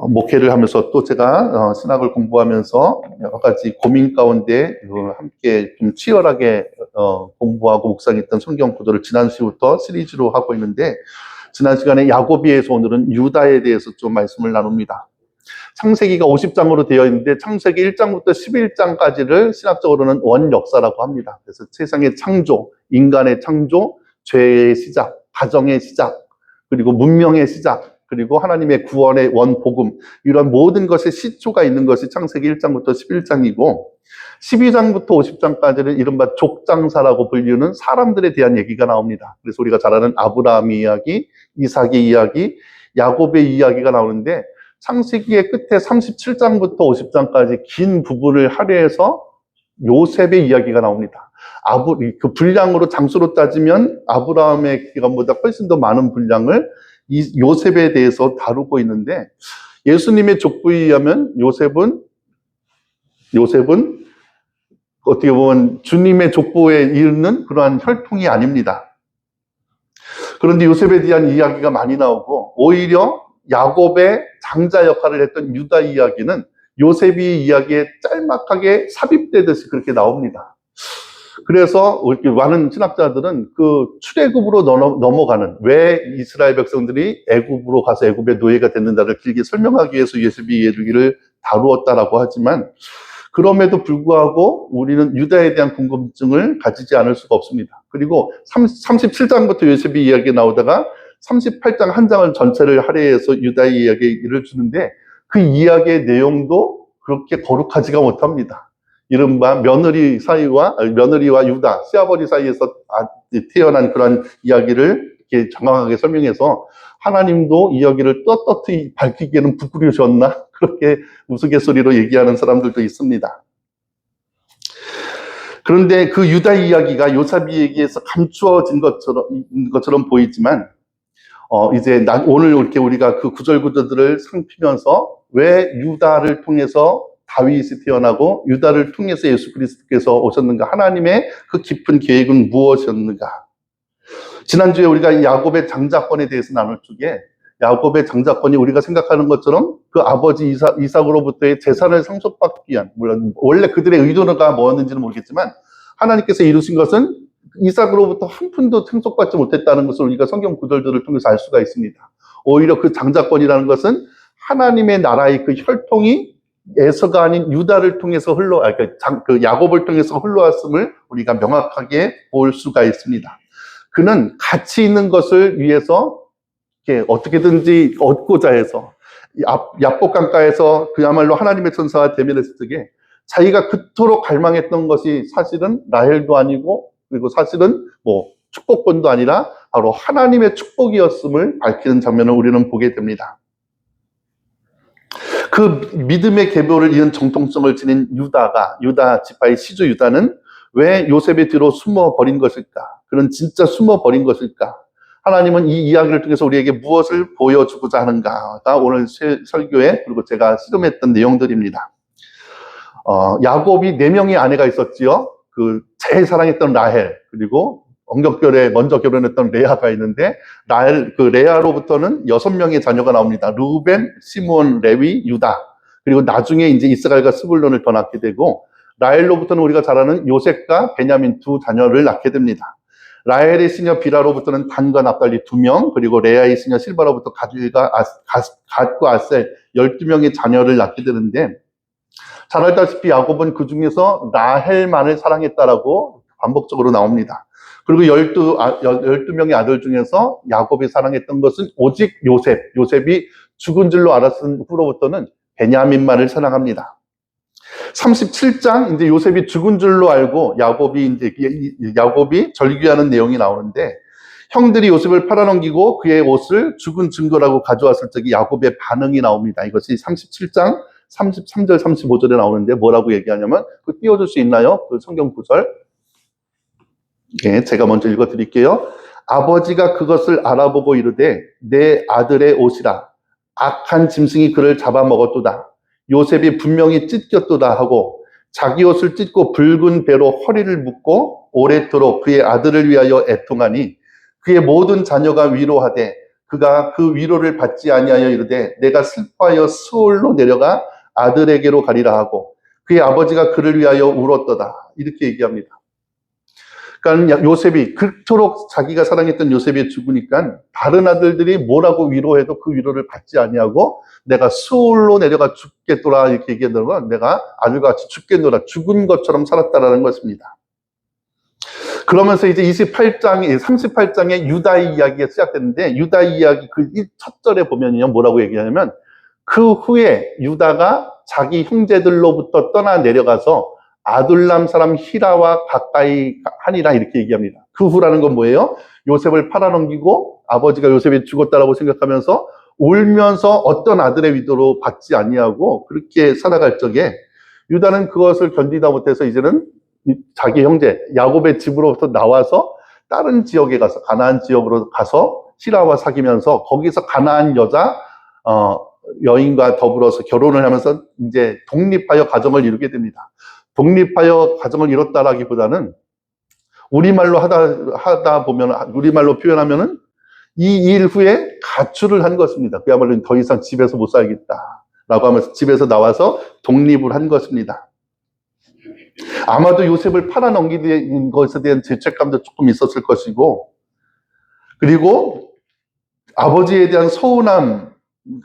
목회를 하면서 또 제가 신학을 공부하면서 여러 가지 고민 가운데 함께 좀 치열하게 공부하고 묵상했던 성경 구절을 지난 시부터 시리즈로 하고 있는데, 지난 시간에 야고비에서 오늘은 유다에 대해서 좀 말씀을 나눕니다. 창세기가 50장으로 되어 있는데 창세기 1장부터 11장까지를 신학적으로는 원역사라고 합니다. 그래서 세상의 창조, 인간의 창조, 죄의 시작, 가정의 시작, 그리고 문명의 시작, 그리고 하나님의 구원의 원복음, 이런 모든 것의 시초가 있는 것이 창세기 1장부터 11장이고 12장부터 50장까지는 이른바 족장사라고 불리는 사람들에 대한 얘기가 나옵니다. 그래서 우리가 잘 아는 아브라함 이야기, 이삭의 이야기, 야곱의 이야기가 나오는데, 창세기의 끝에 37장부터 50장까지 긴 부분을 할애해서 요셉의 이야기가 나옵니다. 그 분량으로, 장수로 따지면 아브라함의 기간보다 훨씬 더 많은 분량을 이 요셉에 대해서 다루고 있는데, 예수님의 족보에 의하면 요셉은 어떻게 보면 주님의 족보에 이르는 그러한 혈통이 아닙니다. 그런데 요셉에 대한 이야기가 많이 나오고, 오히려 야곱의 장자 역할을 했던 유다 이야기는 요셉이 이야기에 짤막하게 삽입되듯이 그렇게 나옵니다. 그래서 많은 신학자들은 그 출애굽으로 넘어가는, 왜 이스라엘 백성들이 애굽으로 가서 애굽의 노예가 됐는가를 길게 설명하기 위해서 요셉이 이야기를 다루었다라고 하지만, 그럼에도 불구하고 우리는 유다에 대한 궁금증을 가지지 않을 수가 없습니다. 그리고 37장부터 요셉이 이야기 나오다가 38장 한 장을 전체를 할애해서 유다의 이야기를 주는데, 그 이야기의 내용도 그렇게 거룩하지가 못합니다. 이른바 며느리와 유다, 시아버지 사이에서 태어난 그런 이야기를 이렇게 정확하게 설명해서, 하나님도 이야기를 떳떳이 밝히기에는 부끄러우셨나? 그렇게 우스갯소리로 얘기하는 사람들도 있습니다. 그런데 그 유다 이야기가 요셉 이야기에서 감추어진 것처럼 보이지만, 이제 오늘 이렇게 우리가 그 구절들을 살피면서 왜 유다를 통해서 다윗이 태어나고 유다를 통해서 예수 그리스도께서 오셨는가, 하나님의 그 깊은 계획은 무엇이었는가. 지난주에 우리가 야곱의 장자권에 대해서 나눌 적에, 야곱의 장자권이 우리가 생각하는 것처럼 그 아버지 이삭으로부터의 재산을 상속받기 위한, 물론 원래 그들의 의도가 뭐였는지는 모르겠지만 하나님께서 이루신 것은 이삭으로부터 한 푼도 상속받지 못했다는 것을 우리가 성경 구절들을 통해서 알 수가 있습니다. 오히려 그 장자권이라는 것은 하나님의 나라의 그 혈통이 에서가 아닌 유다를 통해서 그 야곱을 통해서 흘러왔음을 우리가 명확하게 볼 수가 있습니다. 그는 가치 있는 것을 위해서 어떻게든지 얻고자 해서 야복 강가에서 그야말로 하나님의 천사와 대면했을 적에 자기가 그토록 갈망했던 것이 사실은 라헬도 아니고, 그리고 사실은 축복권도 아니라 바로 하나님의 축복이었음을 밝히는 장면을 우리는 보게 됩니다. 그 믿음의 계보를 이은 정통성을 지닌 유다 지파의 시조 유다는 왜 요셉의 뒤로 숨어버린 것일까? 그는 진짜 숨어버린 것일까? 하나님은 이 이야기를 통해서 우리에게 무엇을 보여주고자 하는가가 오늘 설교에, 그리고 제가 실험했던 내용들입니다. 야곱이 4명의 아내가 있었지요. 그 제일 사랑했던 라헬, 그리고 언격결에 먼저 결혼했던 레아가 있는데, 그 레아로부터는 6명의 자녀가 나옵니다. 루벤, 시므온, 레위, 유다. 그리고 나중에 이제 이스라엘과 스불론을 더 낳게 되고, 라헬로부터는 우리가 잘 아는 요셉과 베냐민 2 자녀를 낳게 됩니다. 라헬의 시녀 비라로부터는 단과 납달리 2명, 그리고 레아의 시녀 실바로부터 갓과 아셀 12명의 자녀를 낳게 되는데, 잘 알다시피 야곱은 그 중에서 라헬만을 사랑했다라고 반복적으로 나옵니다. 그리고 12명의 아들 중에서 야곱이 사랑했던 것은 오직 요셉이 죽은 줄로 알았은 후로부터는 베냐민만을 사랑합니다. 37장, 이제 요셉이 죽은 줄로 알고 야곱이 절규하는 내용이 나오는데, 형들이 요셉을 팔아넘기고 그의 옷을 죽은 증거라고 가져왔을 적에 야곱의 반응이 나옵니다. 이것이 37장 33절 35절에 나오는데, 뭐라고 얘기하냐면, 그 띄워줄 수 있나요? 그 성경 구절. 제가 먼저 읽어드릴게요. 아버지가 그것을 알아보고 이르되 내 아들의 옷이라, 악한 짐승이 그를 잡아먹었도다. 요셉이 분명히 찢겼도다 하고 자기 옷을 찢고 붉은 배로 허리를 묶고 오랫도록 그의 아들을 위하여 애통하니, 그의 모든 자녀가 위로하되 그가 그 위로를 받지 아니하여 이르되 내가 슬퍼하여 스올로 내려가 아들에게로 가리라 하고 그의 아버지가 그를 위하여 울었도다. 이렇게 얘기합니다. 그러니까 요셉이 그토록 자기가 사랑했던 요셉이 죽으니까 다른 아들들이 뭐라고 위로해도 그 위로를 받지 아니하고 내가 스올로 내려가 죽겠노라 이렇게 얘기하는 건 내가 아들과 같이 죽겠노라 죽은 것처럼 살았다라는 것입니다. 그러면서 이제 38장에 유다의 이야기가 시작되는데 유다의 이야기 그 첫 절에 보면요 뭐라고 얘기하냐면 그 후에 유다가 자기 형제들로부터 떠나 내려가서 아둘람 사람 히라와 가까이 하니라 이렇게 얘기합니다. 그 후라는 건 뭐예요? 요셉을 팔아넘기고 아버지가 요셉이 죽었다라고 생각하면서 울면서 어떤 아들의 위도로 받지 아니하고 그렇게 살아갈 적에 유다는 그것을 견디다 못해서 이제는 자기 형제 야곱의 집으로부터 나와서 다른 지역에 가서 가나안 지역으로 가서 시라와 사귀면서 거기서 가나안 여자 여인과 더불어서 결혼을 하면서 이제 독립하여 가정을 이루게 됩니다. 독립하여 가정을 이뤘다라기보다는 우리말로 하다 보면 우리말로 표현하면은 이 일 후에 가출을 한 것입니다. 그야말로 더 이상 집에서 못 살겠다라고 하면서 집에서 나와서 독립을 한 것입니다. 아마도 요셉을 팔아넘긴 것에 대한 죄책감도 조금 있었을 것이고 그리고 아버지에 대한 서운함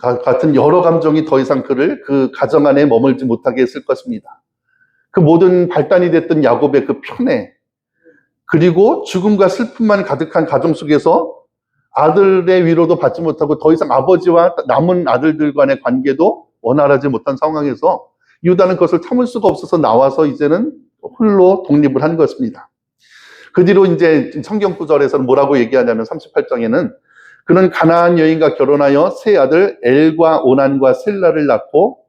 같은 여러 감정이 더 이상 그를 그 가정 안에 머물지 못하게 했을 것입니다. 그 모든 발단이 됐던 야곱의 그 편애 그리고 죽음과 슬픔만 가득한 가정 속에서 아들의 위로도 받지 못하고 더 이상 아버지와 남은 아들들 간의 관계도 원활하지 못한 상황에서 유다는 그것을 참을 수가 없어서 나와서 이제는 홀로 독립을 한 것입니다. 그 뒤로 이제 성경 구절에서는 뭐라고 얘기하냐면 38장에는 그는 가나안 여인과 결혼하여 세 아들 엘과 오난과 셀라를 낳고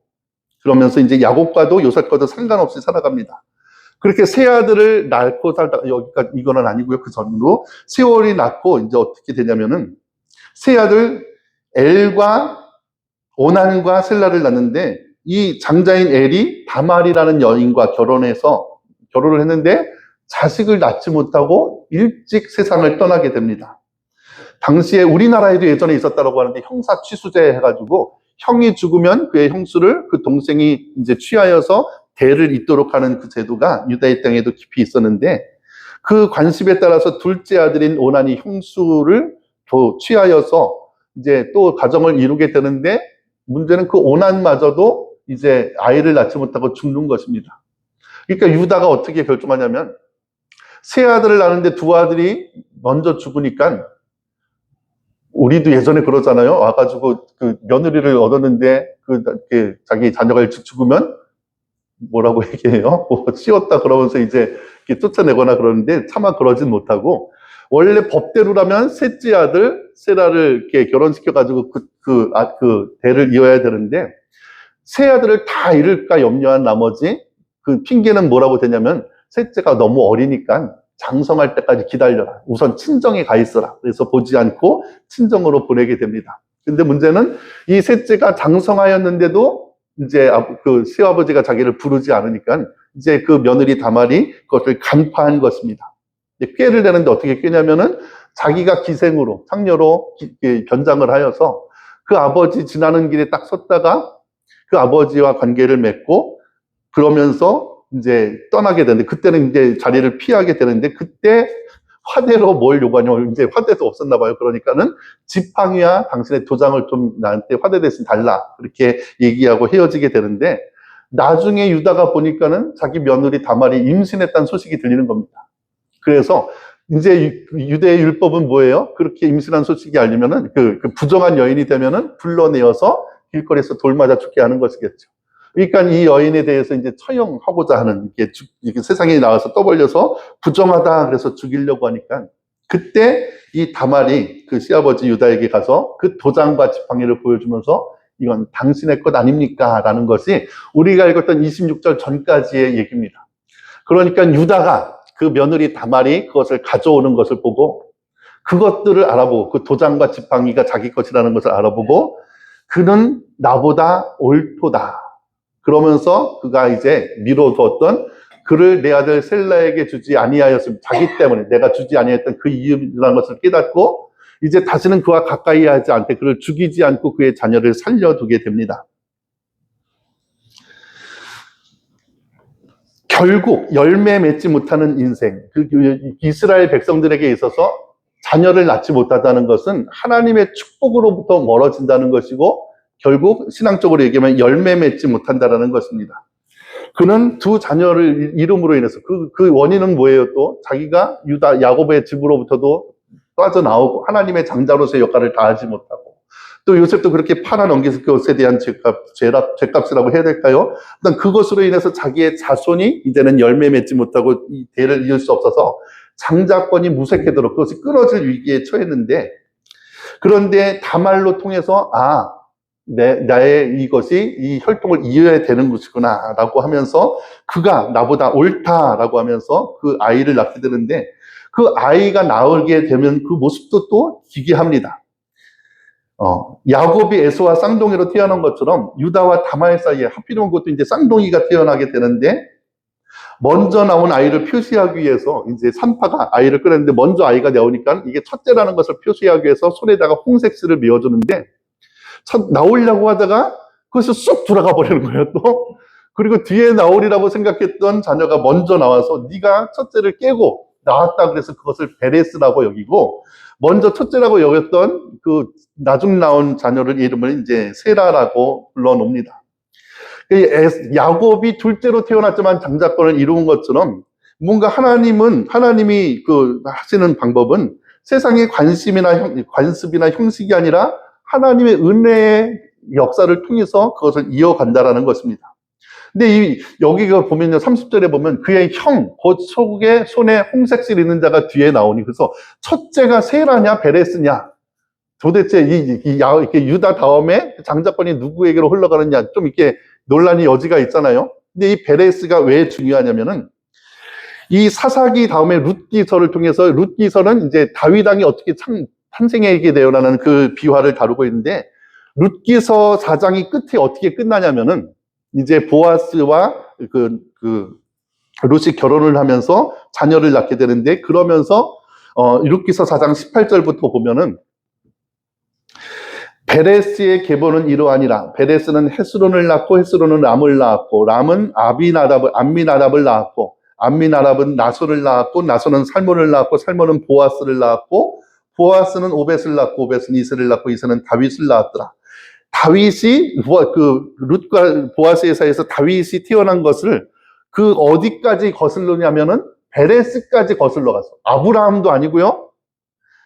그러면서 이제 야곱과도 요셉과도 상관없이 살아갑니다. 그렇게 세 아들을 낳고 살다가 여기까지 이거는 아니고요. 그 전으로 세월이 낳고 이제 어떻게 되냐면은 세 아들 엘과 오난과 셀라를 낳는데 이 장자인 엘이 다말이라는 여인과 결혼을 했는데 자식을 낳지 못하고 일찍 세상을 떠나게 됩니다. 당시에 우리나라에도 예전에 있었다고 하는데 형사 취수제 해가지고 형이 죽으면 그의 형수를 그 동생이 이제 취하여서 대를 잇도록 하는 그 제도가 유다의 땅에도 깊이 있었는데 그 관습에 따라서 둘째 아들인 오난이 형수를 취하여서 이제 또 가정을 이루게 되는데 문제는 그 오난마저도 이제 아이를 낳지 못하고 죽는 것입니다. 그러니까 유다가 어떻게 결정하냐면 세 아들을 낳는데 두 아들이 먼저 죽으니까 우리도 예전에 그러잖아요. 와가지고 그 며느리를 얻었는데 그 자기 자녀가 일찍 죽으면 뭐라고 얘기해요? 뭐 씌웠다 그러면서 이제 이렇게 쫓아내거나 그러는데 차마 그러진 못하고 원래 법대로라면 셋째 아들 세라를 이렇게 결혼시켜가지고 그 대를 이어야 되는데 세 아들을 다 잃을까 염려한 나머지 그 핑계는 뭐라고 되냐면 셋째가 너무 어리니까 장성할 때까지 기다려라. 우선 친정에 가 있어라. 그래서 보지 않고 친정으로 보내게 됩니다. 근데 문제는 이 셋째가 장성하였는데도 이제 그 시아버지가 자기를 부르지 않으니까 이제 그 며느리 다말이 그것을 간파한 것입니다. 꾀를 내는데 어떻게 꾀냐면은 자기가 기생으로, 상녀로 변장을 하여서 그 아버지 지나는 길에 딱 섰다가 그 아버지와 관계를 맺고 그러면서 이제 떠나게 되는데 그때는 이제 자리를 피하게 되는데 그때 화대로 뭘 요구하냐면 이제 화대도 없었나 봐요. 그러니까는 지팡이와 당신의 도장을 좀 나한테 화대 대신 달라 그렇게 얘기하고 헤어지게 되는데 나중에 유다가 보니까는 자기 며느리 다말이 임신했다는 소식이 들리는 겁니다. 그래서 이제 유대의 율법은 뭐예요? 그렇게 임신한 소식이 알리면은 그 부정한 여인이 되면은 불러내어서 길거리에서 돌 맞아 죽게 하는 것이겠죠. 그러니까 이 여인에 대해서 이제 처형하고자 하는 이게 세상에 나와서 떠벌려서 부정하다 그래서 죽이려고 하니까 그때 이 다말이 그 시아버지 유다에게 가서 그 도장과 지팡이를 보여주면서 이건 당신의 것 아닙니까? 라는 것이 우리가 읽었던 26절 전까지의 얘기입니다. 그러니까 유다가 그 며느리 다말이 그것을 가져오는 것을 보고 그것들을 알아보고 그 도장과 지팡이가 자기 것이라는 것을 알아보고 그는 나보다 옳도다. 그러면서 그가 이제 미뤄두었던 그를 내 아들 셀라에게 주지 아니하였으면 자기 때문에 내가 주지 아니했던 그 이유라는 것을 깨닫고 이제 다시는 그와 가까이 하지 않게 그를 죽이지 않고 그의 자녀를 살려두게 됩니다. 결국 열매 맺지 못하는 인생, 이스라엘 백성들에게 있어서 자녀를 낳지 못하다는 것은 하나님의 축복으로부터 멀어진다는 것이고 결국 신앙적으로 얘기하면 열매 맺지 못한다는 것입니다. 그는 두 자녀를 이름으로 인해서 그 원인은 뭐예요? 또 자기가 야곱의 집으로부터도 빠져나오고 하나님의 장자로서의 역할을 다하지 못하고 또 요셉도 그렇게 팔아넘겨서 그것에 대한 죄값이라고 해야 될까요? 일단 그것으로 인해서 자기의 자손이 이제는 열매 맺지 못하고 이 대를 이을 수 없어서 장자권이 무색해도록 그것이 끊어질 위기에 처했는데 그런데 다말로 통해서 나의 이것이 이 혈통을 이어야 되는 것이구나 라고 하면서 그가 나보다 옳다라고 하면서 그 아이를 낳게 되는데 그 아이가 나오게 되면 그 모습도 또 기괴합니다. 야곱이 에서와 쌍둥이로 태어난 것처럼 유다와 다말 사이에 하필이면 그것도 이제 쌍둥이가 태어나게 되는데 먼저 나온 아이를 표시하기 위해서 이제 산파가 아이를 꺼냈는데 먼저 아이가 나오니까 이게 첫째라는 것을 표시하기 위해서 손에다가 홍색실을 메어주는데 나오려고 하다가 그것이 쑥 돌아가 버리는 거예요 또. 그리고 뒤에 나오리라고 생각했던 자녀가 먼저 나와서 네가 첫째를 깨고 나왔다 그래서 그것을 베레스라고 여기고 먼저 첫째라고 여겼던 그 나중 나온 자녀를 이름을 이제 세라라고 불러놉니다. 야곱이 둘째로 태어났지만 장자권을 이루은 것처럼 뭔가 하나님이 하시는 방법은 세상의 관습이나 형식이 아니라 하나님의 은혜의 역사를 통해서 그것을 이어간다라는 것입니다. 근데 여기가 보면요, 30절에 보면 그의 곧 손에 홍색실 있는 자가 뒤에 나오니, 그래서 첫째가 세라냐, 베레스냐, 도대체 이렇게 유다 다음에 장자권이 누구에게로 흘러가느냐, 좀 이렇게 논란이 여지가 있잖아요. 근데 이 베레스가 왜 중요하냐면은, 이 사사기 다음에 룻기서를 통해서, 룻기서는 이제 다윗 왕이 어떻게 탄생하게 되어라는 그 비화를 다루고 있는데, 룻기서 4장이 끝에 어떻게 끝나냐면은, 이제 보아스와 룻이 결혼을 하면서 자녀를 낳게 되는데, 그러면서 룻기서 4장 18절부터 보면은 베레스의 계보는 이러하니라. 베레스는 헤스론을 낳고 헤스론은 람을 낳았고 람은 암미나답을 낳았고 암미나답은 나소를 낳았고 나소는 살몬을 낳았고 살몬은 보아스를 낳았고 보아스는 오벳을 낳고 오벳은 이스를 낳고 이스는 다윗을 낳았더라. 다윗이 룻과 보아스의 사이에서 다윗이 태어난 것을 그 어디까지 거슬러냐면은 베레스까지 거슬러 갔어. 아브라함도 아니고요,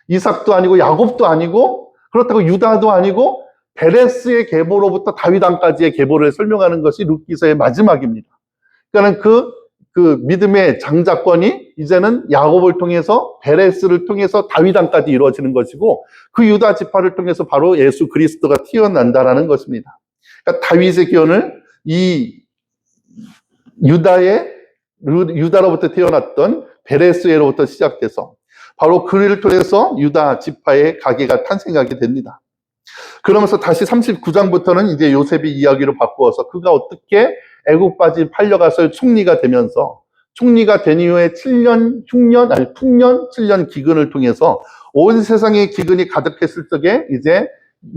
이삭도 아니고 야곱도 아니고 그렇다고 유다도 아니고 베레스의 계보로부터 다윗 왕까지의 계보를 설명하는 것이 룻기서의 마지막입니다. 그러니까 그 믿음의 장자권이 이제는 야곱을 통해서 베레스를 통해서 다윗 왕까지 이루어지는 것이고 그 유다 지파를 통해서 바로 예수 그리스도가 태어난다라는 것입니다. 그러니까 다윗의 기원을 이 유다로부터 태어났던 베레스에로부터 시작돼서 바로 그를 통해서 유다 지파의 가계가 탄생하게 됩니다. 그러면서 다시 39장부터는 이제 요셉의 이야기로 바꾸어서 그가 어떻게 애국까지 팔려가서 총리가 되면서 총리가 된 이후에 7년 기근을 통해서 온 세상에 기근이 가득했을 적에 이제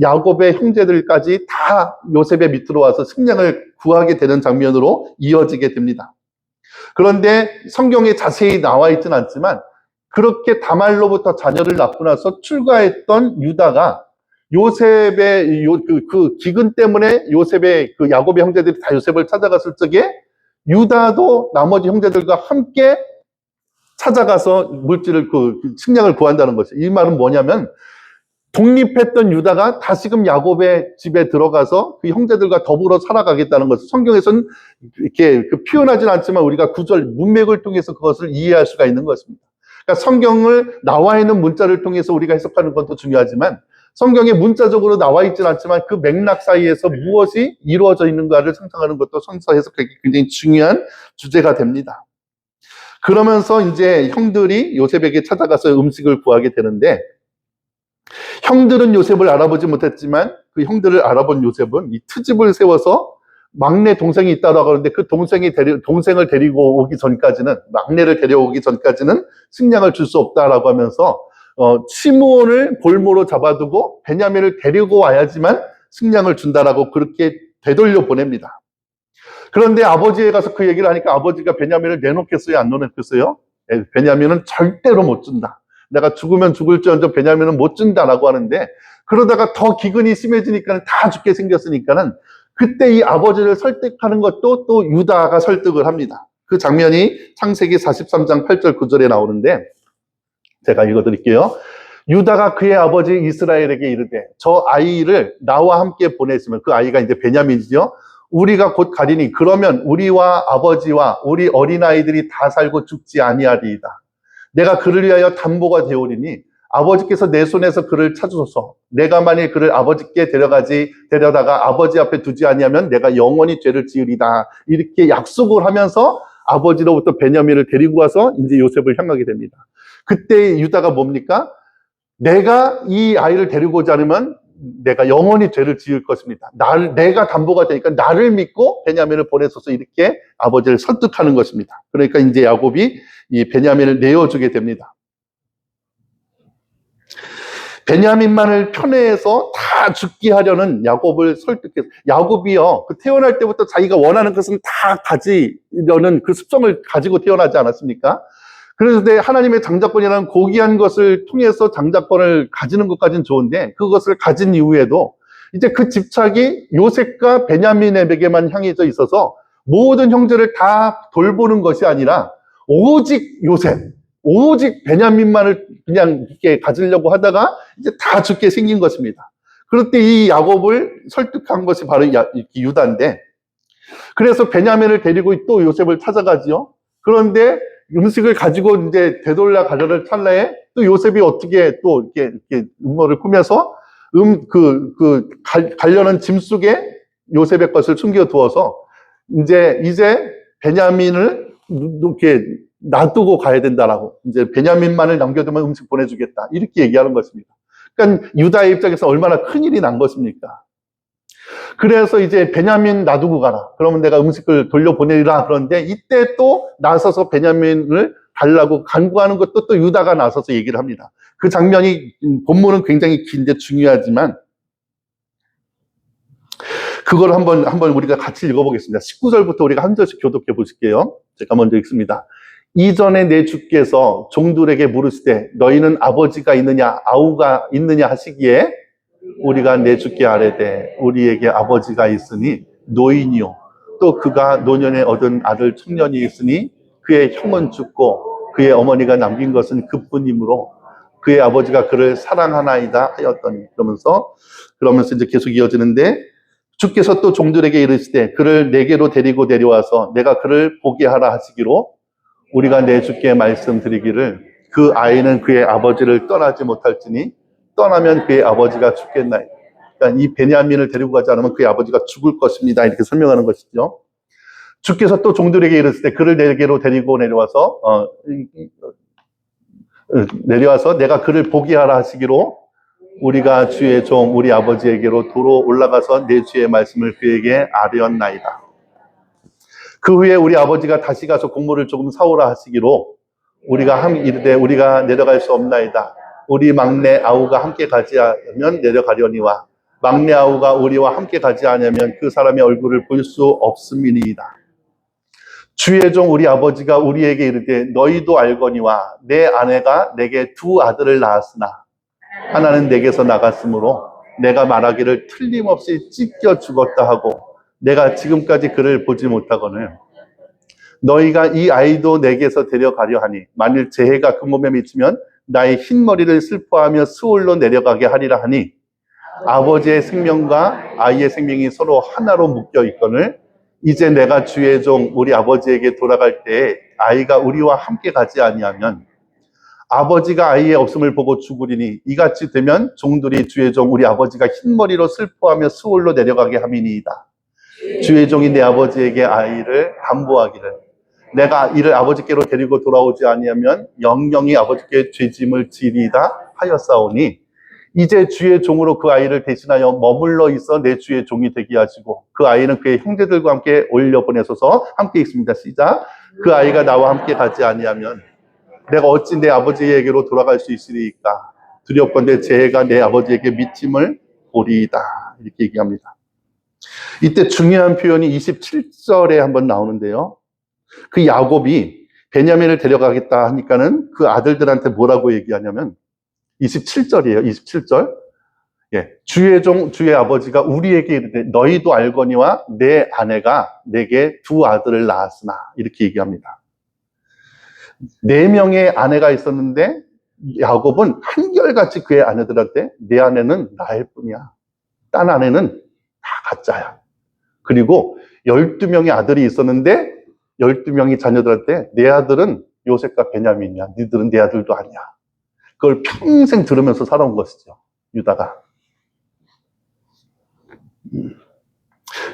야곱의 형제들까지 다 요셉의 밑으로 와서 식량을 구하게 되는 장면으로 이어지게 됩니다. 그런데 성경에 자세히 나와 있지는 않지만 그렇게 다말로부터 자녀를 낳고 나서 출가했던 유다가 요셉의 그 기근 때문에 야곱의 형제들이 다 요셉을 찾아갔을 적에 유다도 나머지 형제들과 함께 찾아가서 식량을 구한다는 것이죠. 이 말은 뭐냐면 독립했던 유다가 다시금 야곱의 집에 들어가서 그 형제들과 더불어 살아가겠다는 것을 성경에서는 이렇게 표현하지는 않지만 우리가 구절 문맥을 통해서 그것을 이해할 수가 있는 것입니다. 그러니까 성경을 나와 있는 문자를 통해서 우리가 해석하는 것도 중요하지만 성경에 문자적으로 나와 있지는 않지만 그 맥락 사이에서 무엇이 이루어져 있는가를 상상하는 것도 성서 해석하기 굉장히 중요한 주제가 됩니다. 그러면서 이제 형들이 요셉에게 찾아가서 음식을 구하게 되는데 형들은 요셉을 알아보지 못했지만 그 형들을 알아본 요셉은 이 트집을 세워서 막내 동생이 있다고 하는데 그 동생을 데리고 오기 전까지는, 막내를 데려오기 전까지는 식량을 줄 수 없다라고 하면서 시므온을 볼모로 잡아두고 베냐민을 데리고 와야지만 식량을 준다라고 그렇게 되돌려 보냅니다. 그런데 아버지에 가서 그 얘기를 하니까 아버지가 베냐민을 내놓겠어요? 안 내놓겠어요? 베냐민은 절대로 못 준다. 내가 죽으면 죽을지언정 베냐민은 못 준다라고 하는데, 그러다가 더 기근이 심해지니까 다 죽게 생겼으니까는 그때 이 아버지를 설득하는 것도 또 유다가 설득을 합니다. 그 장면이 창세기 43장 8절 9절에 나오는데 제가 읽어드릴게요. 유다가 그의 아버지 이스라엘에게 이르되 저 아이를 나와 함께 보냈으면, 그 아이가 이제 베냐민이죠. 우리가 곧 가리니 그러면 우리와 아버지와 우리 어린아이들이 다 살고 죽지 아니하리이다. 내가 그를 위하여 담보가 되오리니 아버지께서 내 손에서 그를 찾으소서. 내가 만일 그를 아버지께 데려다가 아버지 앞에 두지 아니하면 내가 영원히 죄를 지으리다. 이렇게 약속을 하면서 아버지로부터 베냐민을 데리고 와서 이제 요셉을 향하게 됩니다. 그때 유다가 뭡니까? 내가 이 아이를 데리고 오지 않으면 내가 영원히 죄를 지을 것입니다. 내가 담보가 되니까 나를 믿고 베냐민을 보내소서, 이렇게 아버지를 설득하는 것입니다. 그러니까 이제 야곱이 이 베냐민을 내어주게 됩니다. 베냐민만을 편애해서 다 죽게 하려는 야곱을 설득해서, 야곱이요, 그 태어날 때부터 자기가 원하는 것은 다 가지려는 그 습성을 가지고 태어나지 않았습니까? 그래서 하나님의 장자권이라는 고귀한 것을 통해서 장자권을 가지는 것까지는 좋은데, 그것을 가진 이후에도 이제 그 집착이 요셉과 베냐민에게만 향해져 있어서 모든 형제를 다 돌보는 것이 아니라 오직 요셉, 오직 베냐민만을 그냥 이렇게 가지려고 하다가 이제 다 죽게 생긴 것입니다. 그럴 때 이 야곱을 설득한 것이 바로 유다인데, 그래서 베냐민을 데리고 또 요셉을 찾아가지요. 그런데 음식을 가지고 이제 되돌려 가려를 찰나에 또 요셉이 어떻게 또 이렇게 음모를 꾸며서 가려는 짐 속에 요셉의 것을 숨겨두어서 이제 베냐민을 이렇게 놔두고 가야 된다라고, 이제 베냐민만을 남겨두면 음식 보내주겠다, 이렇게 얘기하는 것입니다. 그러니까 유다의 입장에서 얼마나 큰일이 난 것입니까? 그래서 이제 베냐민 놔두고 가라, 그러면 내가 음식을 돌려보내리라. 그런데 이때 또 나서서 베냐민을 달라고 간구하는 것도 또 유다가 나서서 얘기를 합니다. 그 장면이 본문은 굉장히 긴데 중요하지만 그걸 한번 우리가 같이 읽어보겠습니다. 19절부터 우리가 한 절씩 교독해 보실게요. 제가 먼저 읽습니다. 이전에 내 주께서 종들에게 물으시되 너희는 아버지가 있느냐 아우가 있느냐 하시기에 우리가 내 주께 아뢰되 우리에게 아버지가 있으니 노인이요 또 그가 노년에 얻은 아들 청년이 있으니 그의 형은 죽고 그의 어머니가 남긴 것은 그뿐이므로 그의 아버지가 그를 사랑하나이다 하였더니, 그러면서 이제 계속 이어지는데, 주께서 또 종들에게 이르시되 그를 내게로 데리고 내려와서 내가 그를 보게 하라 하시기로 우리가 내 주께 말씀드리기를 그 아이는 그의 아버지를 떠나지 못할지니 떠나면 그의 아버지가 죽겠나이다. 그러니까 이 베냐민을 데리고 가지 않으면 그의 아버지가 죽을 것입니다, 이렇게 설명하는 것이죠. 주께서 또 종들에게 이르시되 그를 내게로 데리고 내려와서 내가 그를 보게 하라 하시기로 우리가 주의 종 우리 아버지에게로 도로 올라가서 내 주의 말씀을 그에게 아뢰었나이다. 그 후에 우리 아버지가 다시 가서 곡물을 조금 사오라 하시기로 우리가 이르되 우리가 내려갈 수 없나이다. 우리 막내 아우가 함께 가지 않으면 내려가려니와 막내 아우가 우리와 함께 가지 않으면 그 사람의 얼굴을 볼 수 없음이니이다. 주의 종 우리 아버지가 우리에게 이르되 너희도 알거니와 내 아내가 내게 두 아들을 낳았으나 하나는 내게서 나갔으므로 내가 말하기를 틀림없이 찢겨 죽었다 하고 내가 지금까지 그를 보지 못하거늘 너희가 이 아이도 내게서 데려가려 하니 만일 재해가 그 몸에 미치면 나의 흰머리를 슬퍼하며 스올로 내려가게 하리라 하니 아버지의 생명과 아이의 생명이 서로 하나로 묶여 있거늘 이제 내가 주의 종 우리 아버지에게 돌아갈 때에 아이가 우리와 함께 가지 아니하면 아버지가 아이의 없음을 보고 죽으리니 이같이 되면 종들이 주의 종 우리 아버지가 흰머리로 슬퍼하며 스올로 내려가게 함이니이다. 주의 종이 내 아버지에게 아이를 담보하기를 내가 이를 아버지께로 데리고 돌아오지 아니하면 영영이 아버지께 죄짐을 지리이다 하였사오니 이제 주의 종으로 그 아이를 대신하여 머물러 있어 내 주의 종이 되게 하시고 그 아이는 그의 형제들과 함께 올려보내소서. 함께 읽습니다. 시작. 그 아이가 나와 함께 가지 아니하면 내가 어찌 내 아버지에게로 돌아갈 수 있으리까? 두렵건대 제 해가 내 아버지에게 미침을 보리이다. 이렇게 얘기합니다. 이때 중요한 표현이 27절에 한번 나오는데요. 그 야곱이 베냐민을 데려가겠다 하니까는 그 아들들한테 뭐라고 얘기하냐면 27절이에요. 27절. 예, 주의 아버지가 우리에게 이르되 너희도 알거니와 내 아내가 내게 두 아들을 낳았으나 이렇게 얘기합니다. 4명의 아내가 있었는데 야곱은 한결같이 그의 아내들한테 내 아내는 나일 뿐이야. 딴 아내는 다 가짜야. 그리고 12명의 아들이 있었는데 12명의 자녀들한테 내 아들은 요셉과 베냐민이야. 니들은 내 아들도 아니야. 그걸 평생 들으면서 살아온 것이죠. 유다가.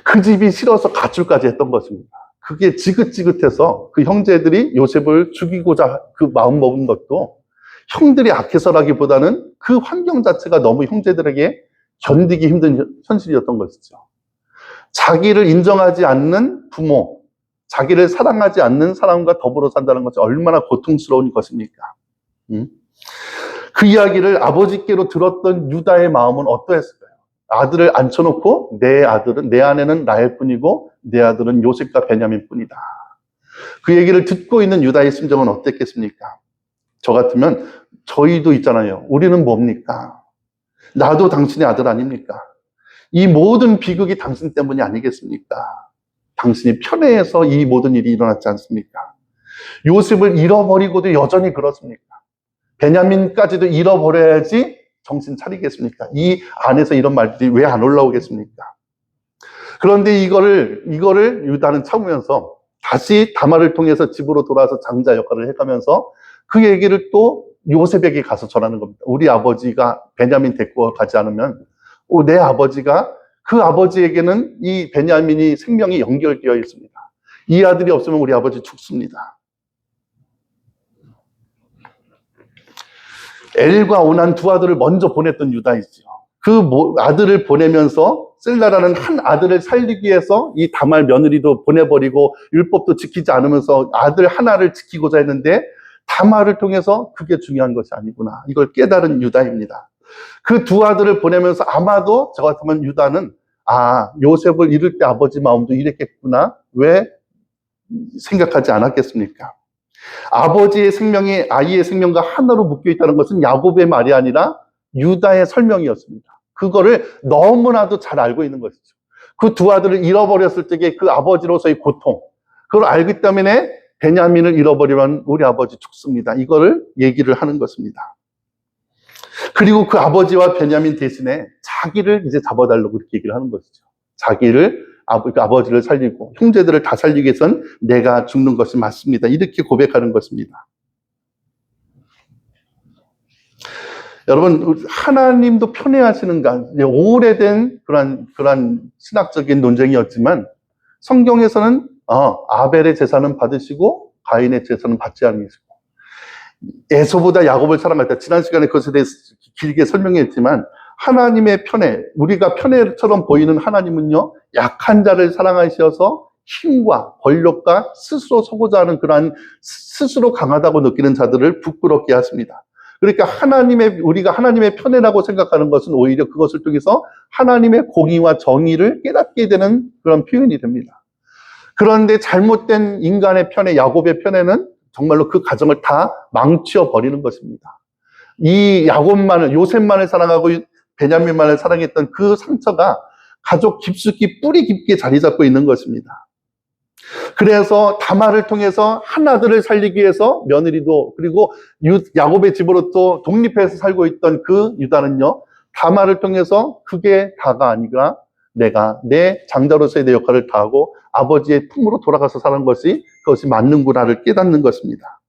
그 집이 싫어서 가출까지 했던 것입니다. 그게 지긋지긋해서 그 형제들이 요셉을 죽이고자 그 마음 먹은 것도 형들이 악해서라기보다는 그 환경 자체가 너무 형제들에게 견디기 힘든 현실이었던 것이죠. 자기를 인정하지 않는 부모, 자기를 사랑하지 않는 사람과 더불어 산다는 것이 얼마나 고통스러운 것입니까? 그 이야기를 아버지께로 들었던 유다의 마음은 어떠했을까요? 아들을 앉혀놓고 내 아내는 나일 뿐이고 내 아들은 요셉과 베냐민 뿐이다. 그 얘기를 듣고 있는 유다의 심정은 어땠겠습니까? 저 같으면 저희도 있잖아요. 우리는 뭡니까? 나도 당신의 아들 아닙니까? 이 모든 비극이 당신 때문이 아니겠습니까? 당신이 편애해서 이 모든 일이 일어났지 않습니까? 요셉을 잃어버리고도 여전히 그렇습니까? 베냐민까지도 잃어버려야지 정신 차리겠습니까? 이 안에서 이런 말들이 왜 안 올라오겠습니까? 그런데 이거를 유다는 참으면서 다시 다말을 통해서 집으로 돌아와서 장자 역할을 해가면서 그 얘기를 또 요셉에게 가서 전하는 겁니다. 우리 아버지가 베냐민 데리고 가지 않으면 내 아버지가 그 아버지에게는 이 베냐민이 생명이 연결되어 있습니다. 이 아들이 없으면 우리 아버지 죽습니다. 엘과 오난 두 아들을 먼저 보냈던 유다이죠. 그 아들을 보내면서 셀라라는 한 아들을 살리기 위해서 이 다말 며느리도 보내버리고 율법도 지키지 않으면서 아들 하나를 지키고자 했는데 다말을 통해서 그게 중요한 것이 아니구나. 이걸 깨달은 유다입니다. 그 두 아들을 보내면서 아마도 저 같으면 유다는 요셉을 잃을 때 아버지 마음도 이랬겠구나. 왜 생각하지 않았겠습니까? 아버지의 생명이 아이의 생명과 하나로 묶여 있다는 것은 야곱의 말이 아니라 유다의 설명이었습니다. 그거를 너무나도 잘 알고 있는 것이죠. 그 두 아들을 잃어버렸을 적에 그 아버지로서의 고통, 그걸 알기 때문에 베냐민을 잃어버리면 우리 아버지 죽습니다. 이거를 얘기를 하는 것입니다. 그리고 그 아버지와 베냐민 대신에 자기를 이제 잡아달라고 그렇게 얘기를 하는 것이죠. 자기를 아버지를 살리고 형제들을 다 살리기 위해서는 내가 죽는 것이 맞습니다. 이렇게 고백하는 것입니다. 여러분, 하나님도 편애하시는가? 오래된 그런 신학적인 논쟁이었지만 성경에서는 아벨의 제사는 받으시고 가인의 제사는 받지 않으시고 에서보다 야곱을 사랑했다. 지난 시간에 그것에 대해서 길게 설명했지만 하나님의 편애, 우리가 편애처럼 보이는 하나님은요, 약한 자를 사랑하셔서 힘과 권력과 스스로 서고자 하는 그러한 스스로 강하다고 느끼는 자들을 부끄럽게 하십니다. 그러니까 우리가 하나님의 편애라고 생각하는 것은 오히려 그것을 통해서 하나님의 공의와 정의를 깨닫게 되는 그런 표현이 됩니다. 그런데 잘못된 인간의 편애, 야곱의 편애는 정말로 그 가정을 다 망쳐 버리는 것입니다. 이 요셉만을 사랑하고 베냐민만을 사랑했던 그 상처가 가족 깊숙이 뿌리 깊게 자리 잡고 있는 것입니다. 그래서 다말을 통해서 한 아들을 살리기 위해서 며느리도 그리고 야곱의 집으로 또 독립해서 살고 있던 그 유다는요, 다말을 통해서 그게 다가 아니라 내가 내 장자로서의 내 역할을 다하고 아버지의 품으로 돌아가서 사는 것이 그것이 맞는구나를 깨닫는 것입니다.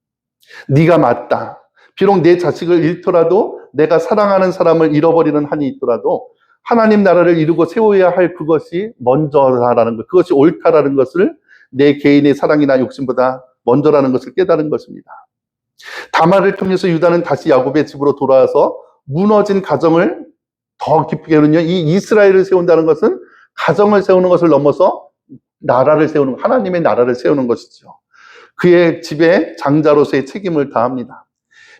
네가 맞다. 비록 내 자식을 잃더라도 내가 사랑하는 사람을 잃어버리는 한이 있더라도 하나님 나라를 이루고 세워야 할 그것이 먼저라는 것, 그것이 옳다라는 것을 내 개인의 사랑이나 욕심보다 먼저라는 것을 깨달은 것입니다. 다말을 통해서 유다는 다시 야곱의 집으로 돌아와서 무너진 가정을 더 깊게는요, 이 이스라엘을 세운다는 것은 가정을 세우는 것을 넘어서 나라를 세우는, 하나님의 나라를 세우는 것이죠. 그의 집에 장자로서의 책임을 다합니다.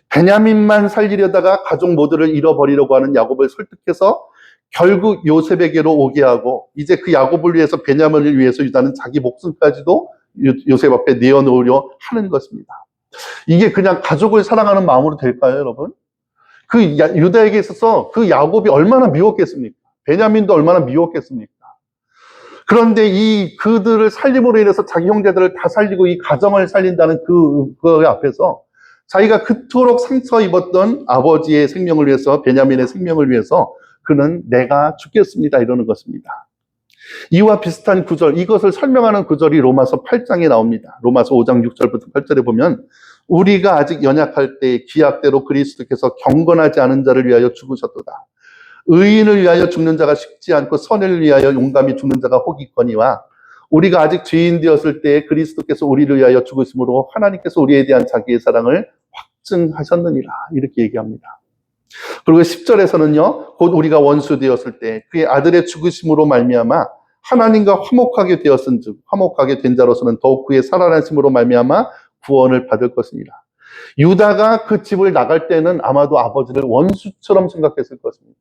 베냐민만 살리려다가 가족 모두를 잃어버리려고 하는 야곱을 설득해서 결국 요셉에게로 오게 하고, 이제 그 야곱을 위해서, 베냐민을 위해서 유다는 자기 목숨까지도 요셉 앞에 내어놓으려 하는 것입니다. 이게 그냥 가족을 사랑하는 마음으로 될까요, 여러분? 그 유다에게 있어서 그 야곱이 얼마나 미웠겠습니까? 베냐민도 얼마나 미웠겠습니까? 그런데 그들을 살림으로 인해서 자기 형제들을 다 살리고 이 가정을 살린다는 그 앞에서 자기가 그토록 상처 입었던 아버지의 생명을 위해서, 베냐민의 생명을 위해서 그는 내가 죽겠습니다 이러는 것입니다. 이와 비슷한 구절, 이것을 설명하는 구절이 로마서 8장에 나옵니다. 로마서 5장 6절부터 8절에 보면, 우리가 아직 연약할 때 기약대로 그리스도께서 경건하지 않은 자를 위하여 죽으셨도다. 의인을 위하여 죽는 자가 쉽지 않고 선을 위하여 용감히 죽는 자가 혹 있거니와, 우리가 아직 죄인 되었을 때 그리스도께서 우리를 위하여 죽으심으로 하나님께서 우리에 대한 자기의 사랑을 확증하셨느니라. 이렇게 얘기합니다. 그리고 10절에서는요, 곧 우리가 원수 되었을 때 그의 아들의 죽으심으로 말미암아 하나님과 화목하게 되었은즉 화목하게 된 자로서는 더욱 그의 살아나심으로 말미암아 구원을 받을 것이니라. 유다가 그 집을 나갈 때는 아마도 아버지를 원수처럼 생각했을 것입니다.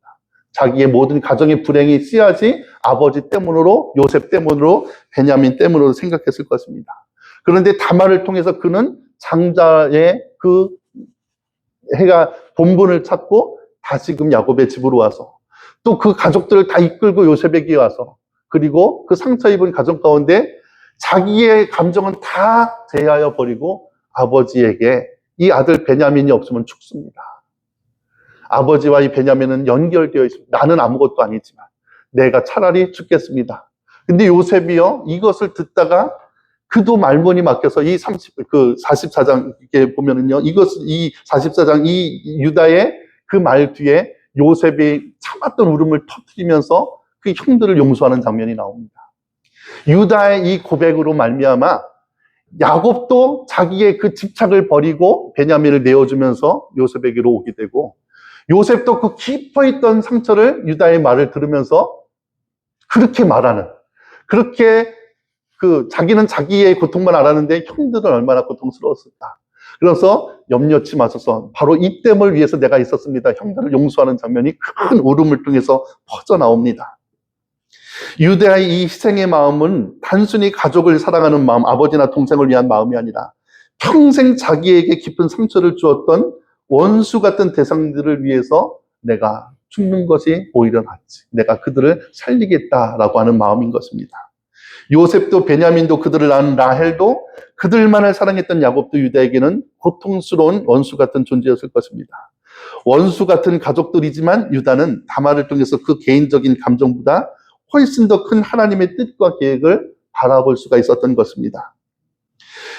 자기의 모든 가정의 불행이 씨앗이 아버지 때문으로, 요셉 때문으로, 베냐민 때문으로 생각했을 것입니다. 그런데 다말을 통해서 그는 장자의 그 해가 본분을 찾고 다시금 야곱의 집으로 와서 또 그 가족들을 다 이끌고 요셉에게 와서, 그리고 그 상처 입은 가정 가운데 자기의 감정은 다 제하여 버리고 아버지에게, 이 아들 베냐민이 없으면 죽습니다. 아버지와 이 베냐민은 연결되어 있습니다. 나는 아무것도 아니지만 내가 차라리 죽겠습니다. 근데 요셉이요, 이것을 듣다가 그도 말문이 막혀서 이 44장 이렇게 보면은요, 이 44장 이 유다의 그 말 뒤에 요셉이 참았던 울음을 터뜨리면서 그 형들을 용서하는 장면이 나옵니다. 유다의 이 고백으로 말미암아 야곱도 자기의 그 집착을 버리고 베냐민을 내어주면서 요셉에게로 오게 되고, 요셉도 그 깊어 있던 상처를 유다의 말을 들으면서 그렇게 말하는, 그렇게 자기는 자기의 고통만 알았는데 형들은 얼마나 고통스러웠을까. 그래서 염려치 마소서, 바로 이 땜을 위해서 내가 있었습니다. 형들을 용서하는 장면이 큰 울음을 통해서 퍼져나옵니다. 유다의 이 희생의 마음은 단순히 가족을 사랑하는 마음, 아버지나 동생을 위한 마음이 아니라 평생 자기에게 깊은 상처를 주었던 원수 같은 대상들을 위해서 내가 죽는 것이 오히려 낫지, 내가 그들을 살리겠다라고 하는 마음인 것입니다. 요셉도 베냐민도 그들을 낳은 라헬도 그들만을 사랑했던 야곱도 유다에게는 고통스러운 원수 같은 존재였을 것입니다. 원수 같은 가족들이지만 유다는 다말을 통해서 그 개인적인 감정보다 훨씬 더 큰 하나님의 뜻과 계획을 바라볼 수가 있었던 것입니다.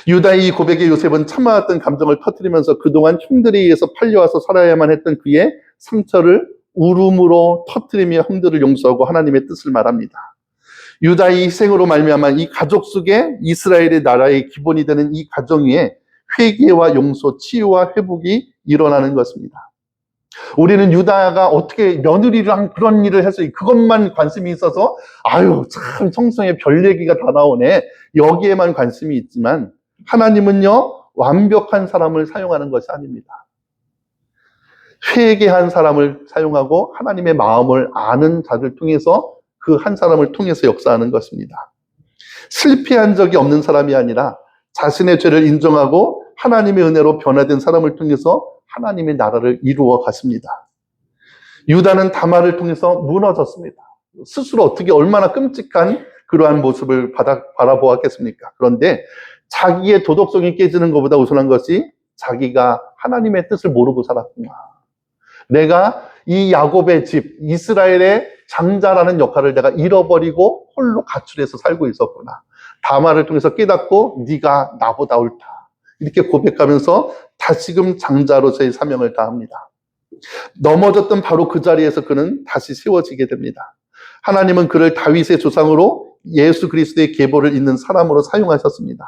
유다의 이 고백에 요셉은 참아왔던 감정을 터뜨리면서 그동안 형들에 의해서 팔려와서 살아야만 했던 그의 상처를 울음으로 터뜨리며 형들을 용서하고 하나님의 뜻을 말합니다. 유다의 희생으로 말미암아 이 가족 속에 이스라엘의 나라의 기본이 되는 이 가정 위에 회개와 용서, 치유와 회복이 일어나는 것입니다. 우리는 유다가 어떻게 며느리랑 그런 일을 해서 그것만 관심이 있어서 아유 참 성성에 별 얘기가 다 나오네, 여기에만 관심이 있지만 하나님은요, 완벽한 사람을 사용하는 것이 아닙니다. 회개한 사람을 사용하고 하나님의 마음을 아는 자를 통해서 그 한 사람을 통해서 역사하는 것입니다. 실패한 적이 없는 사람이 아니라 자신의 죄를 인정하고 하나님의 은혜로 변화된 사람을 통해서 하나님의 나라를 이루어 갔습니다. 유다는 다말을 통해서 무너졌습니다. 스스로 어떻게 얼마나 끔찍한 그러한 모습을 바라보았겠습니까? 그런데 자기의 도덕성이 깨지는 것보다 우선한 것이 자기가 하나님의 뜻을 모르고 살았구나. 내가 이 야곱의 집, 이스라엘의 장자라는 역할을 내가 잃어버리고 홀로 가출해서 살고 있었구나. 다말을 통해서 깨닫고 네가 나보다 옳다. 이렇게 고백하면서 다시금 장자로서의 사명을 다합니다. 넘어졌던 바로 그 자리에서 그는 다시 세워지게 됩니다. 하나님은 그를 다윗의 조상으로 예수 그리스도의 계보를 잇는 사람으로 사용하셨습니다.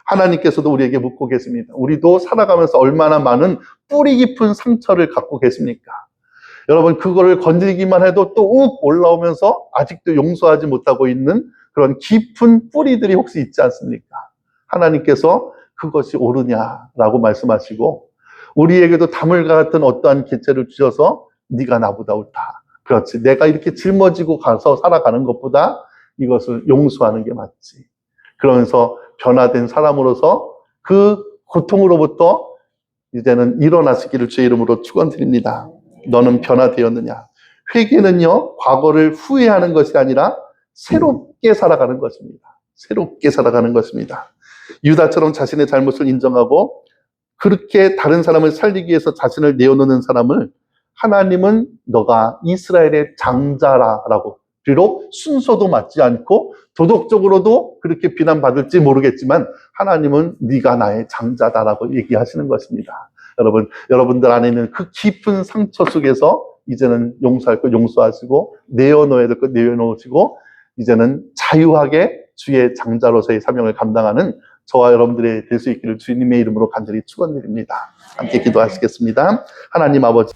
하나님께서도 우리에게 묻고 계십니다. 우리도 살아가면서 얼마나 많은 뿌리 깊은 상처를 갖고 계십니까? 여러분, 그거를 건드리기만 해도 또 욱 올라오면서 아직도 용서하지 못하고 있는 그런 깊은 뿌리들이 혹시 있지 않습니까? 하나님께서 그것이 옳으냐라고 말씀하시고, 우리에게도 다물과 같은 어떠한 계체를 주셔서 네가 나보다 옳다. 그렇지. 내가 이렇게 짊어지고 가서 살아가는 것보다 이것을 용서하는 게 맞지. 그러면서 변화된 사람으로서 그 고통으로부터 이제는 일어나시기를 주의 이름으로 축원드립니다. 너는 변화되었느냐? 회개는요, 과거를 후회하는 것이 아니라 새롭게 살아가는 것입니다. 새롭게 살아가는 것입니다. 유다처럼 자신의 잘못을 인정하고 그렇게 다른 사람을 살리기 위해서 자신을 내어놓는 사람을 하나님은 너가 이스라엘의 장자라라고, 비록 순서도 맞지 않고 도덕적으로도 그렇게 비난받을지 모르겠지만 하나님은 네가 나의 장자다라고 얘기하시는 것입니다. 여러분들 안에 있는 그 깊은 상처 속에서 이제는 용서할 것 용서하시고 내어놓아야 될 것 내어놓으시고 이제는 자유하게 주의 장자로서의 사명을 감당하는 저와 여러분들이 될 수 있기를 주님의 이름으로 간절히 축원드립니다. 함께 기도하시겠습니다. 하나님 아버지,